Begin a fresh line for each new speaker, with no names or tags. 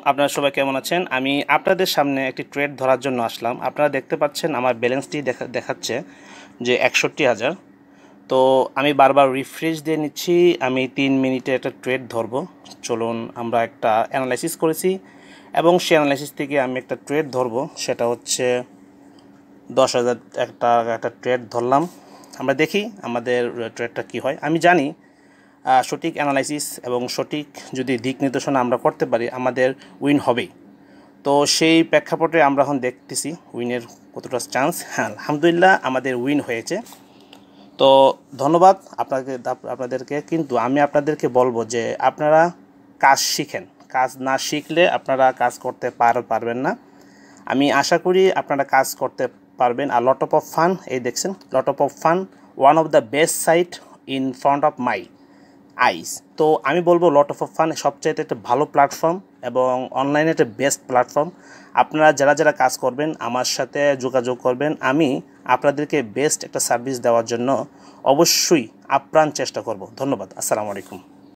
আপনারা সবাই কেমন আছেন? আমি আপনাদের সামনে একটি ট্রেড ধরার জন্য আসলাম। আপনারা দেখতে পাচ্ছেন আমার ব্যালেন্সটি দেখাচ্ছে যে ৬১,০০০। তো আমি বারবার রিফ্রেশ দিয়ে নিচ্ছি। আমি ৩ মিনিটে একটা ট্রেড ধরবো। চলুন আমরা একটা অ্যানালাইসিস করেছি এবং সেই অ্যানালাইসিস থেকে আমি একটা ট্রেড ধরবো। সেটা হচ্ছে ১০,০০০ একটা ট্রেড ধরলাম। আমরা দেখি আমাদের ট্রেডটা কী হয়। আমি জানি সঠিক অ্যানালাইসিস এবং সঠিক যদি দিক নির্দেশনা আমরা করতে পারি আমাদের উইন হবেই। তো সেই প্রেক্ষাপটে আমরা এখন দেখতেছি উইনের কতটা চান্স। হ্যাঁ, আলহামদুলিল্লাহ আমাদের উইন হয়েছে। তো ধন্যবাদ আপনাদেরকে। কিন্তু আমি আপনাদেরকে বলবো যে আপনারা কাজ শিখেন। কাজ না শিখলে আপনারা কাজ করতে পারবেন না। আমি আশা করি আপনারা কাজ করতে পারবেন। আর লট অফ ফান, এই দেখছেন lot of fun, one of the best sight in front of my eyes. তো আমি বলবো লট অফ ফান সবচাইতে একটা ভালো প্ল্যাটফর্ম এবং অনলাইনে একটা বেস্ট প্ল্যাটফর্ম। আপনারা যারা কাজ করবেন আমার সাথে যোগাযোগ করবেন। আমি আপনাদেরকে বেস্ট একটা সার্ভিস দেওয়ার জন্য অবশ্যই আপ্রাণ চেষ্টা করব। ধন্যবাদ। আসসালামু আলাইকুম।